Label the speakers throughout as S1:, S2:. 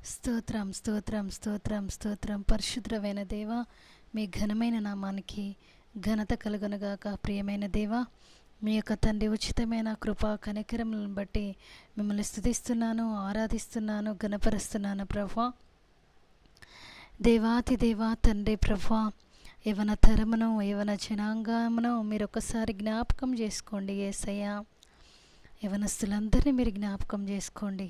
S1: స్తోత్రం స్తోత్రం స్తోత్రం స్తోత్రం. పరిశుద్ధమైన దేవ, మీ ఘనమైన నామానికి ఘనత కలుగునుగాక. ప్రియమైన దేవ, మీ యొక్క తండ్రి ఉచితమైన కృపా కనికరములను బట్టి మిమ్మల్ని స్తుతిస్తున్నాను, ఆరాధిస్తున్నాను, ఘనపరుస్తున్నాను ప్రభా. దేవాతి దేవా తండ్రి ప్రభా, యవన తరమును యవన జనాంగమును మీరు ఒకసారి జ్ఞాపకం చేసుకోండి యేసయ్య. యవనస్తులందరినీ మీరు జ్ఞాపకం చేసుకోండి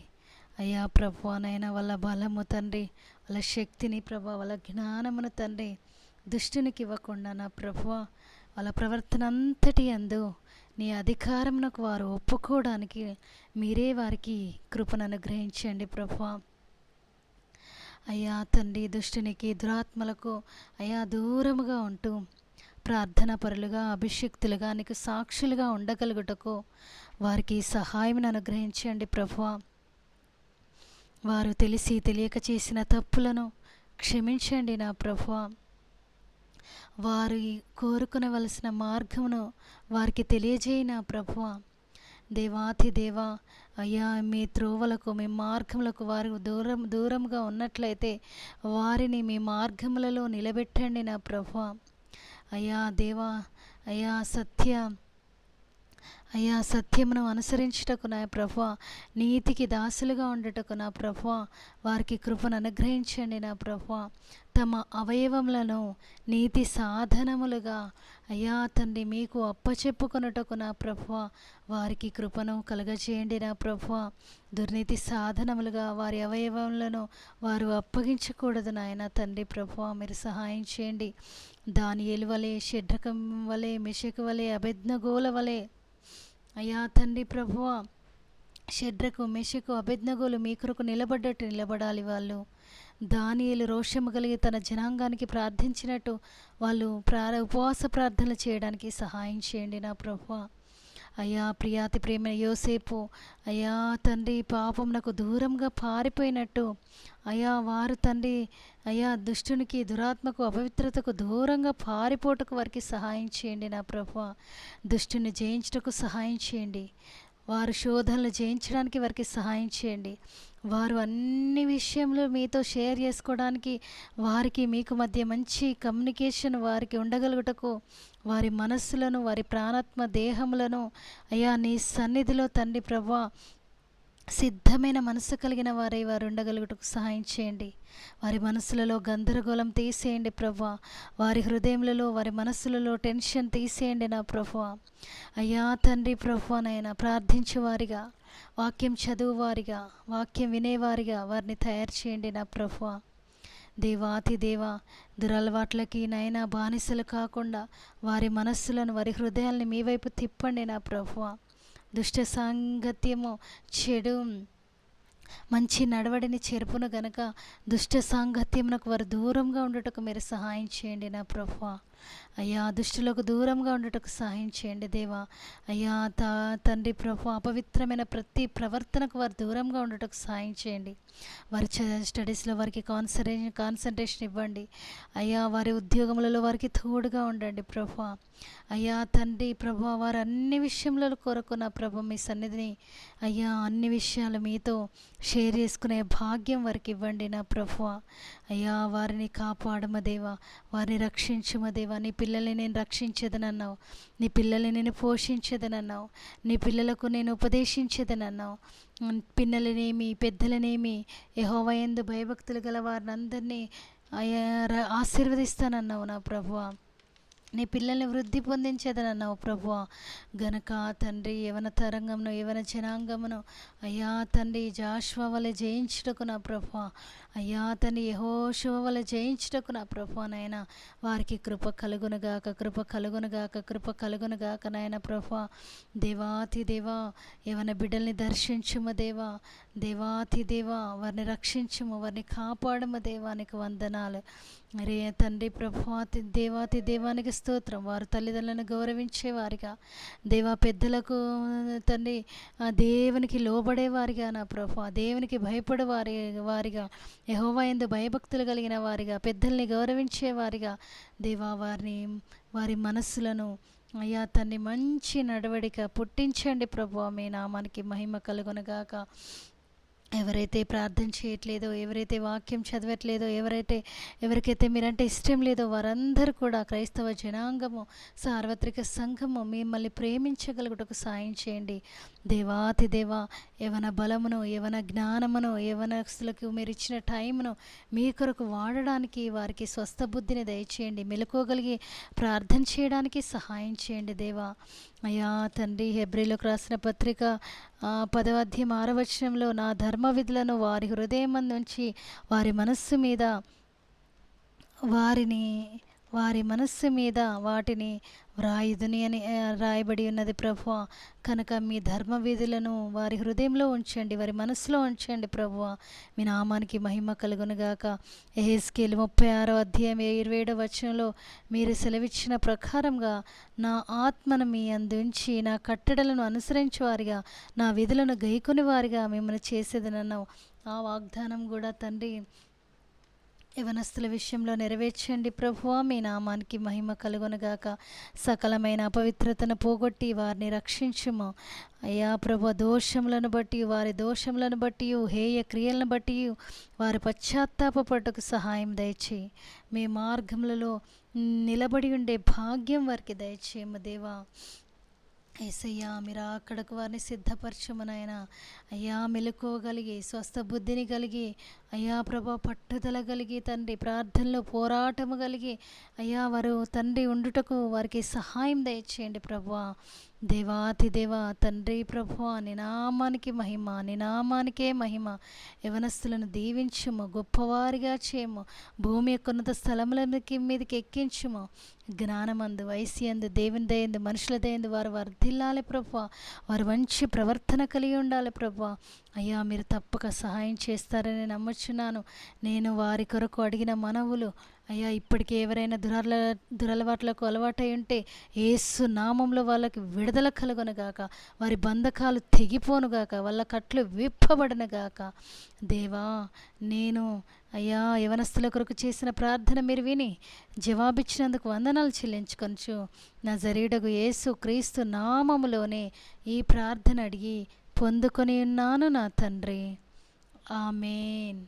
S1: అయ్యా ప్రభు. నైనా వాళ్ళ బలము తండ్రి, వాళ్ళ శక్తిని ప్రభు, వాళ్ళ జ్ఞానమును తండ్రి దుష్టునికి ఇవ్వకుండా నా ప్రభు, వాళ్ళ ప్రవర్తన అంతటి అందు నీ అధికారమునకు వారు ఒప్పుకోవడానికి మీరే వారికి కృపను అనుగ్రహించండి ప్రభు. అయ్యా తండ్రి, దుష్టునికి దురాత్మలకు అయ్యా దూరముగా ఉంటూ ప్రార్థన పరులుగా అభిషక్తులుగా నీకు సాక్షులుగా ఉండగలుగుటకు వారికి సహాయం అనుగ్రహించండి ప్రభువా. వారు తెలిసి తెలియక చేసిన తప్పులను క్షమించండి నా ప్రభువా. వారు కోరుకునవలసిన మార్గమును వారికి తెలియజేయి నా ప్రభువా. దేవాతి దేవా, అయ్యా మీ త్రోవలకు మీ మార్గములకు వారు దూరంగా ఉన్నట్లయితే వారిని మీ మార్గములలో నిలబెట్టండి నా ప్రభువా. అయ్యా దేవా, అయ్యా సత్యమును అనుసరించుటకు నా ప్రభువా, నీతికి దాసులుగా ఉండుటకు నా ప్రభువా వారికి కృపను అనుగ్రహించండి నా ప్రభువా. తమ అవయవములను నీతి సాధనములుగా అయ్యా తండ్రి మీకు అప్పచెప్పుకొనుటకు నా ప్రభువా వారికి కృపను కలగజేయండి నా ప్రభువా. దుర్నీతి సాధనములుగా వారి అవయవములను వారు అప్పగించకూడదు నాయన తండ్రి ప్రభువా, మీరు సహాయం చేయండి. దానియేలు వలె, షడ్రకం వలె, మెషకు వలె, అబేద్నెగోల వలె అయ్యా తండ్రి ప్రభువా, షడ్రకు మెషకు అబేద్నెగోలు మీ కొరకు నిలబడ్డట్టు నిలబడాలి. వాళ్ళు దానియేలు రోషము కలిగి తన జనాంగానికి ప్రార్థించినట్టు వాళ్ళు ఉపవాస ప్రార్థనలు చేయడానికి సహాయం చేయండి నా ప్రభువా. అయ్యా ప్రియాతి ప్రేమ యోసేపు అయ్యా తండ్రి పాపమునకు దూరంగా పారిపోయినట్టు అయ్యా వారు తండ్రి అయ్యా దుష్టునికి దురాత్మకు అపవిత్రతకు దూరంగా పారిపోటకు వారికి సహాయం చేయండి నా ప్రభువా. దుష్టుని జయించుటకు సహాయం చేయండి. వారు శోధనలు జయించడానికి వారికి సహాయం చేయండి. వారు అన్ని విషయంలో మీతో షేర్ చేసుకోవడానికి వారికి మీకు మధ్య మంచి కమ్యూనికేషన్ వారికి ఉండగలుగుటకు వారి మనస్సులను, వారి ప్రాణాత్మ దేహములను అయ్యా నీ సన్నిధిలో తండ్రి ప్రభువా సిద్ధమైన మనసు కలిగిన వారు ఉండగలుగుటకు సహాయం చేయండి. వారి మనసులలో గందరగోళం తీసేయండి ప్రభువా. వారి హృదయములలో, వారి మనస్సులలో టెన్షన్ తీసేయండి నా ప్రభువా. అయ్యా తండ్రి ప్రభువానైనా ప్రార్థించేవారిగా, వాక్యం చదువువారిగా, వాక్యం వినేవారిగా వారిని తయారు చేయండి నా ప్రభువా. దేవాతి దేవా, దురలవాట్లకి నైనా బానిసలు కాకుండా వారి మనస్సులను, వారి హృదయాల్ని మీ వైపు తిప్పండి నా ప్రభువా. దుష్ట సాంగత్యము చెడు మంచి నడవడిని చెరుపును గనక దుష్ట సాంగత్యమునకు వారు దూరంగా ఉండుటకు మీరు సహాయం చేయండి నా ప్రభువా. అయ్యా దుష్టులకు దూరంగా ఉండుటకు సహాయం చేయండి దేవా. అయ్యా తండ్రి ప్రభు, అపవిత్రమైన ప్రతి ప్రవర్తనకు వారు దూరంగా ఉండుటకు సహాయం చేయండి. వారి స్టడీస్లో వారికి కాన్సన్ట్రేషన్ ఇవ్వండి. అయ్యా వారి ఉద్యోగములలో వారికి తోడుగా ఉండండి ప్రభువా. అయ్యా తండ్రి ప్రభు, వారు అన్ని విషయంలో కొరకు నా ప్రభు మీ సన్నిధిని అయ్యా అన్ని విషయాలు మీతో షేర్ చేసుకునే భాగ్యం వారికి ఇవ్వండి నా ప్రభువా. అయ్యా వారిని కాపాడమ దేవా, వారిని రక్షించుమ దేవా. నీ పిల్లల్ని నేను రక్షించేదనన్నావు, నీ పిల్లల్ని నేను పోషించేదనన్నావు, నీ పిల్లలకు నేను ఉపదేశించేదనన్నావు. పిల్లలనేమి పెద్దలనేమి యెహోవా యందు భయభక్తులు గల వారిని అందరినీ ఆశీర్వదిస్తానన్నావు నా ప్రభువా. నీ పిల్లల్ని వృద్ధి పొందించేదనన్నావు ప్రభువా. గనక తండ్రి యవన తరంగమును, యవన జనాంగమును అయ్యా తండ్రి జాషువా వలె జయించుటకు నా ప్రభువా, అయ్యా తండ్రి యెహోషువ వలె జయించుటకు నా ప్రభువా నాయన వారికి కృప కలుగునుగాక, కృప కలుగునుగాక, కృప కలుగునుగాక నాయన ప్రభువా. దేవాతి దేవా, యవన బిడ్డల్ని దర్శించుమ దేవా, దేవాతి దేవా వారిని రక్షించుము, వారిని కాపాడము దేవానికి వందనాలు. అరే తండ్రి ప్రభువా, దేవాతి దేవానికి స్తోత్రం. వారు తల్లిదండ్రులను గౌరవించేవారిగా, దేవా పెద్దలకు తండ్రి దేవునికి లోబడేవారిగా నా ప్రభువా, దేవునికి భయపడే వారిగా, యెహోవా యందు భయభక్తులు కలిగిన వారిగా, పెద్దల్ని గౌరవించేవారిగా దేవా వారి మనస్సులను అయ్యా తండ్రి మంచి నడవడిక పుట్టించండి ప్రభువా. మీ నామానికి మహిమ కలుగునుగాక. ఎవరైతే ప్రార్థన చేయట్లేదో, ఎవరైతే వాక్యం చదవట్లేదో, ఎవరికైతే మీరంటే ఇష్టం లేదో వారందరూ కూడా క్రైస్తవ జనాంగము, సార్వత్రిక సంఘము మిమ్మల్ని ప్రేమించగలుగుటకు సాయం చేయండి. దేవాతి దేవా, యవన బలమును, యవన జ్ఞానమును, యవనస్తులకు మీరు ఇచ్చిన టైమును మీ కొరకు వాడడానికి వారికి స్వస్థ బుద్ధిని దయచేయండి. మెలుకోగలిగి ప్రార్థన చేయడానికి సహాయం చేయండి దేవా. అయ్యా తండ్రి, హెబ్రీలకు రాసిన పత్రిక 10వ అధ్యాయం 6వ వచనంలో నా ధర్మ విధులను వారి హృదయం నుంచి వారి మనస్సు మీద వారి మనస్సు మీద వాటిని వ్రాయుదుని అని రాయబడి ఉన్నది ప్రభువా. కనుక మీ ధర్మ విధులను వారి హృదయంలో ఉంచండి, వారి మనసులో ఉంచండి ప్రభువా. మీ నామానికి మహిమ కలుగునుగాక. యెహెజ్కేలు 36వ అధ్యాయం 27వ వచనంలో మీరు సెలవిచ్చిన ప్రకారంగా నా ఆత్మను మీ అందుంచి నా కట్టడలను అనుసరించే వారిగా, నా విధులను గైకొని వారిగా మిమ్మల్ని చేసేదనన్నావు. ఆ వాగ్దానం కూడా తండ్రి యవనస్తుల విషయంలో నెరవేర్చండి ప్రభువా. మీ నామానికి మహిమ కలుగునుగాక. సకలమైన అపవిత్రతను పోగొట్టి వారిని రక్షించుము అయ్యా ప్రభు. దోషములను బట్టి, వారి దోషములను బట్టి, హేయ క్రియలను బట్టి వారి పశ్చాత్తాపపట్టుకు సహాయం దయచేయి. మీ మార్గములలో నిలబడి ఉండే భాగ్యం వారికి దయచేయము దేవా. ఏసయ్యా, మీరు అక్కడకు వారిని సిద్ధపరచమనైనా అయ్యా, మెలుకోగలిగి స్వస్థ బుద్ధిని కలిగి అయ్యా ప్రభా, పట్టుదల కలిగి తండ్రి, ప్రార్థనలో పోరాటము కలిగి అయ్యా వారు తండ్రి ఉండుటకు వారికి సహాయం దయచేయండి ప్రభువా. దేవాతి దేవా తండ్రి ప్రభువా, నినామానికి మహిమ, నినామానికే మహిమ. యవనస్తులను దీవించుము, గొప్పవారిగా చేయము, భూమి యొక్క ఉన్నత స్థలములకి మీదకి ఎక్కించుము. జ్ఞానమందు, వయస్యందు, దేవుని దయందు, మనుషుల దయందు వారు వర్ధిల్లాలి ప్రభువా. వారు మంచి ప్రవర్తన కలిగి ఉండాలి ప్రభువా. అయ్యా, మీరు తప్పక సహాయం చేస్తారని నమ్ముచున్నాను. నేను వారి కొరకు అడిగిన మనవులు అయ్యా, ఇప్పటికే ఎవరైనా దురలవాట్లకు అలవాటై ఉంటే యేసు నామంలో వాళ్ళకి విడుదల కలుగునుగాక, వారి బంధకాలు తెగిపోనుగాక, వాళ్ళ కట్లు విప్పబడునుగాక. దేవా, నేను అయ్యా యవనస్తుల కొరకు చేసిన ప్రార్థన మీరు విని జవాబిచ్చినందుకు వందనాలు చెల్లించుకొనుచు నజరేయుడగు యేసు క్రీస్తు నామములోనే ఈ ప్రార్థన అడిగి పొందుకొని ఉన్నాను నా తండ్రి. ఆమేన్.